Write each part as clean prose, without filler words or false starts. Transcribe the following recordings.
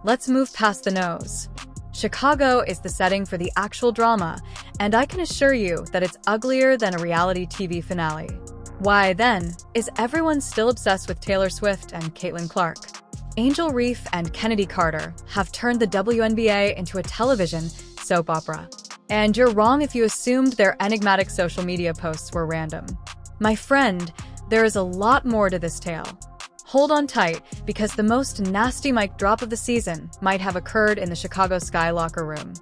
let's move past the nose. Chicago is the setting for the actual drama, and I can assure you that it's uglier than a reality TV finale. Why, then, is everyone still obsessed with Taylor Swift and Caitlin Clark? Angel Reese and Chennedy Carter have turned the WNBA into a television soap opera. And you're wrong if you assumed their enigmatic social media posts were random. My friend, there is a lot more to this tale. Hold on tight, because the most nasty mic drop of the season might have occurred in the Chicago Sky locker room.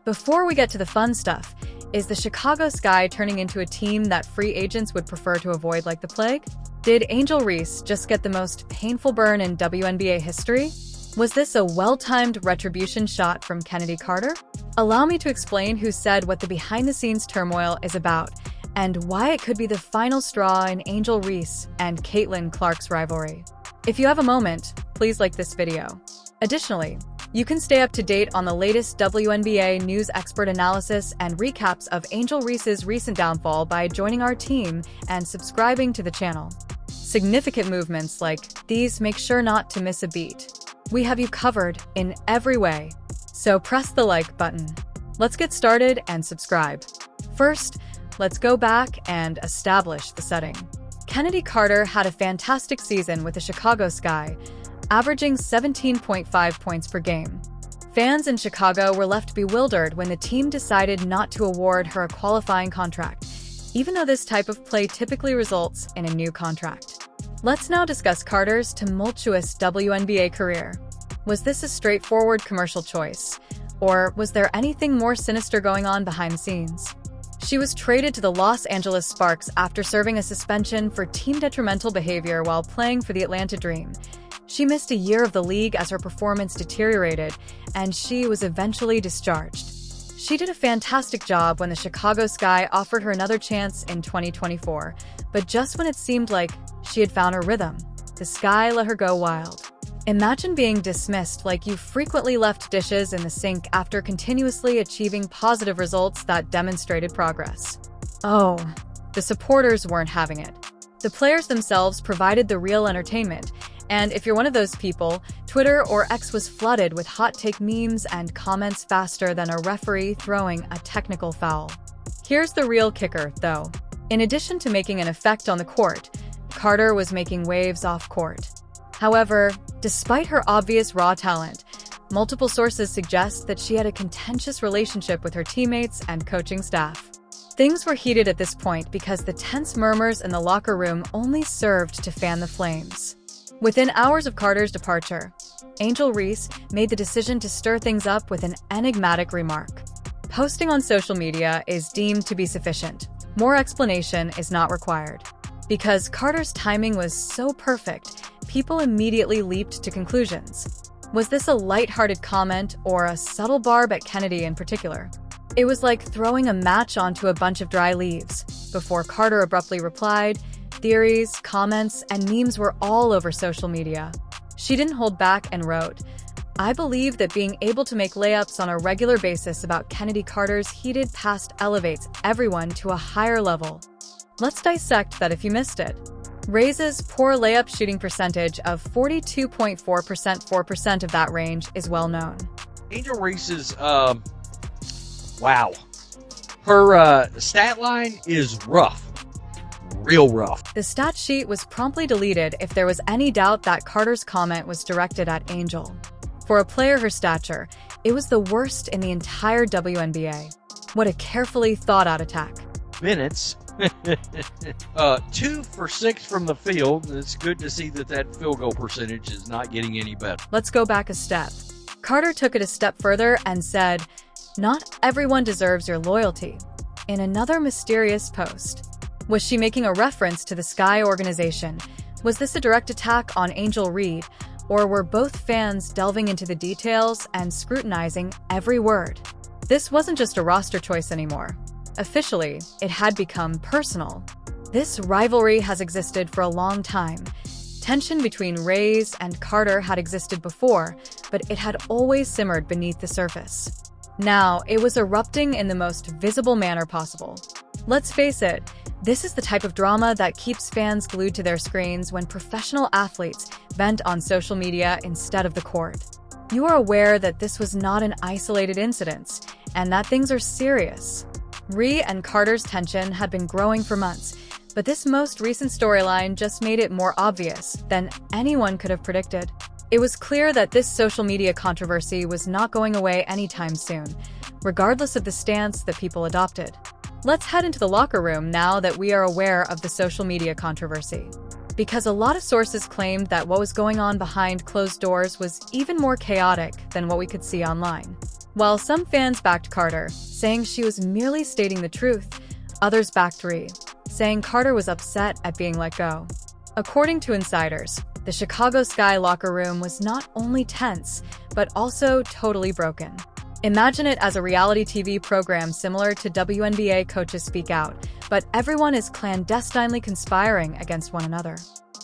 Before we get to the fun stuff, is the Chicago Sky turning into a team that free agents would prefer to avoid like the plague? Did Angel Reese just get the most painful burn in WNBA history? Was this a well-timed retribution shot from Chennedy Carter? Allow me to explain who said what the behind-the-scenes turmoil is about, and why it could be the final straw in Angel Reese and Caitlin Clark's rivalry. If you have a moment, please like this video. Additionally, you can stay up to date on the latest WNBA news expert analysis and recaps of Angel Reese's recent downfall by joining our team and subscribing to the channel. Significant movements like these make sure not to miss a beat. We have you covered in every way, so press the like button. Let's get started and subscribe. First, let's go back and establish the setting. Chennedy Carter had a fantastic season with the Chicago Sky, averaging 17.5 points per game. Fans in Chicago were left bewildered when the team decided not to award her a qualifying contract, even though this type of play typically results in a new contract. Let's now discuss Carter's tumultuous WNBA career. Was this a straightforward commercial choice, or was there anything more sinister going on behind the scenes? She was traded to the Los Angeles Sparks after serving a suspension for team detrimental behavior while playing for the Atlanta Dream. She missed a year of the league as her performance deteriorated, and she was eventually discharged. She did a fantastic job when the Chicago Sky offered her another chance in 2024, but just when it seemed like she had found her rhythm, the Sky let her go wild. Imagine being dismissed like you frequently left dishes in the sink after continuously achieving positive results that demonstrated progress. Oh, the supporters weren't having it. The players themselves provided the real entertainment, and if you're one of those people, Twitter or X was flooded with hot take memes and comments faster than a referee throwing a technical foul. Here's the real kicker, though. In addition to making an effect on the court, Carter was making waves off court. However, despite her obvious raw talent, multiple sources suggest that she had a contentious relationship with her teammates and coaching staff. Things were heated at this point because the tense murmurs in the locker room only served to fan the flames. Within hours of Carter's departure, Angel Reese made the decision to stir things up with an enigmatic remark. Posting on social media is deemed to be sufficient. More explanation is not required. Because Carter's timing was so perfect, people immediately leaped to conclusions. Was this a lighthearted comment or a subtle barb at Chennedy in particular? It was like throwing a match onto a bunch of dry leaves. Before Carter abruptly replied, theories, comments, and memes were all over social media. She didn't hold back and wrote, "I believe that being able to make layups on a regular basis about Chennedy Carter's heated past elevates everyone to a higher level." Let's dissect that if you missed it. Reese's poor layup shooting percentage of 42.4%, 4% of that range is well known. Angel Reese's, wow. Her stat line is rough. Real rough. The stat sheet was promptly deleted if there was any doubt that Carter's comment was directed at Angel. For a player her stature, it was the worst in the entire WNBA. What a carefully thought-out attack. Minutes. 2 for 6 from the field. It's good to see that field goal percentage is not getting any better. Let's go back a step. Carter took it a step further and said, "Not everyone deserves your loyalty," in another mysterious post. Was she making a reference to the Sky organization? Was this a direct attack on Angel Reese, or were both fans delving into the details and scrutinizing every word? This wasn't just a roster choice anymore. Officially, it had become personal. This rivalry has existed for a long time. Tension between Reese and Carter had existed before, but it had always simmered beneath the surface. Now, it was erupting in the most visible manner possible. Let's face it, this is the type of drama that keeps fans glued to their screens when professional athletes vent on social media instead of the court. you are aware that this was not an isolated incident and that things are serious. Reese and Carter's tension had been growing for months, but this most recent storyline just made it more obvious than anyone could have predicted. It was clear that this social media controversy was not going away anytime soon, regardless of the stance that people adopted. Let's head into the locker room now that we are aware of the social media controversy, because a lot of sources claimed that what was going on behind closed doors was even more chaotic than what we could see online. While some fans backed Carter, saying she was merely stating the truth, others backed Reese, saying Carter was upset at being let go. According to insiders, the Chicago Sky locker room was not only tense, but also totally broken. Imagine it as a reality TV program similar to WNBA Coaches Speak Out, but everyone is clandestinely conspiring against one another.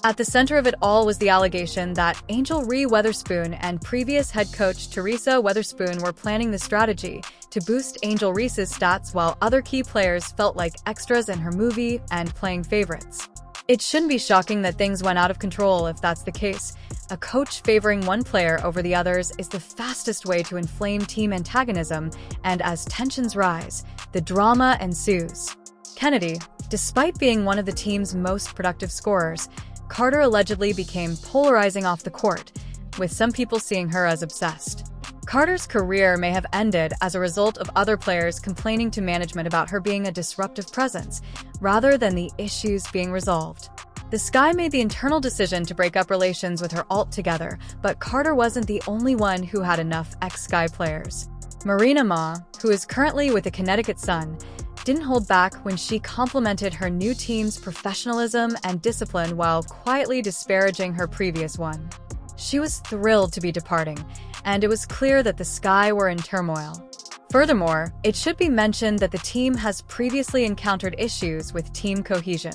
At the center of it all was the allegation that Angel Reese Witherspoon and previous head coach Teresa Witherspoon were planning the strategy to boost Angel Reese's stats while other key players felt like extras in her movie and playing favorites. It shouldn't be shocking that things went out of control if that's the case. A coach favoring one player over the others is the fastest way to inflame team antagonism, and as tensions rise, the drama ensues. Chennedy, despite being one of the team's most productive scorers, Carter allegedly became polarizing off the court, with some people seeing her as obsessed. Carter's career may have ended as a result of other players complaining to management about her being a disruptive presence, rather than the issues being resolved. The Sky made the internal decision to break up relations with her altogether, but Carter wasn't the only one who had enough ex-Sky players. Marina Ma, who is currently with the Connecticut Sun, didn't hold back when she complimented her new team's professionalism and discipline while quietly disparaging her previous one. She was thrilled to be departing, and it was clear that the Sky were in turmoil. Furthermore, it should be mentioned that the team has previously encountered issues with team cohesion.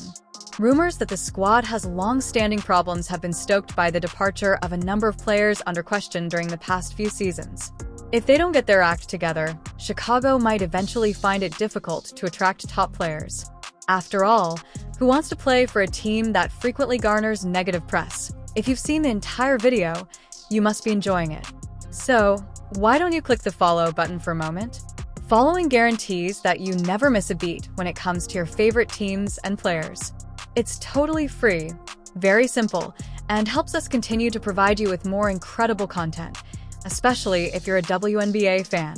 Rumors that the squad has long-standing problems have been stoked by the departure of a number of players under question during the past few seasons. If they don't get their act together, Chicago might eventually find it difficult to attract top players. After all, who wants to play for a team that frequently garners negative press? If you've seen the entire video, you must be enjoying it. So, why don't you click the follow button for a moment? Following guarantees that you never miss a beat when it comes to your favorite teams and players. It's totally free, very simple, and helps us continue to provide you with more incredible content, especially if you're a WNBA fan.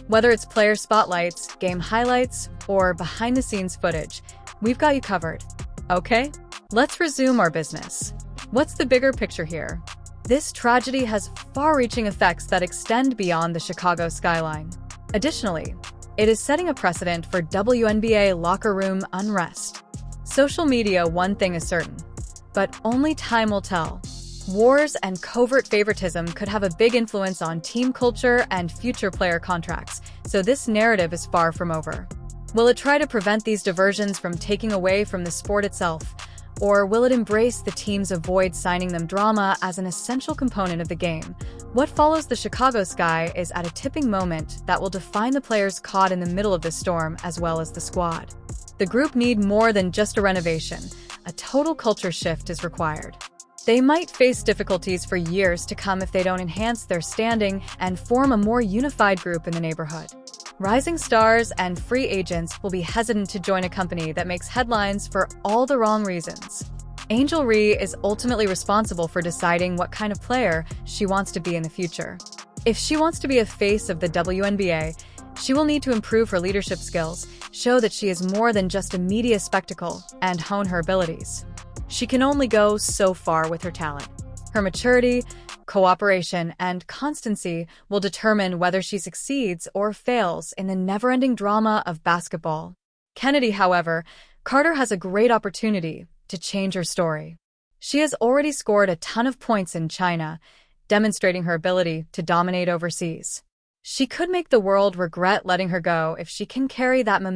Whether it's player spotlights, game highlights, or behind-the-scenes footage, we've got you covered. Okay, let's resume our business. What's the bigger picture here? This tragedy has far-reaching effects that extend beyond the Chicago skyline. Additionally, it is setting a precedent for WNBA locker room unrest. Social media, one thing is certain, but only time will tell. Wars and covert favoritism could have a big influence on team culture and future player contracts, so this narrative is far from over. Will it try to prevent these diversions from taking away from the sport itself? Or will it embrace the team's avoid signing them drama as an essential component of the game? What follows the Chicago Sky is at a tipping moment that will define the players caught in the middle of this storm as well as the squad. The group need more than just a renovation. A total culture shift is required. They might face difficulties for years to come if they don't enhance their standing and form a more unified group in the neighborhood. Rising stars and free agents will be hesitant to join a company that makes headlines for all the wrong reasons. Angel Reese is ultimately responsible for deciding what kind of player she wants to be in the future. If she wants to be a face of the WNBA, she will need to improve her leadership skills, show that she is more than just a media spectacle, and hone her abilities. She can only go so far with her talent. Her maturity, cooperation, and constancy will determine whether she succeeds or fails in the never-ending drama of basketball. Chennedy, however, Carter has a great opportunity to change her story. She has already scored a ton of points in China, demonstrating her ability to dominate overseas. She could make the world regret letting her go if she can carry that momentum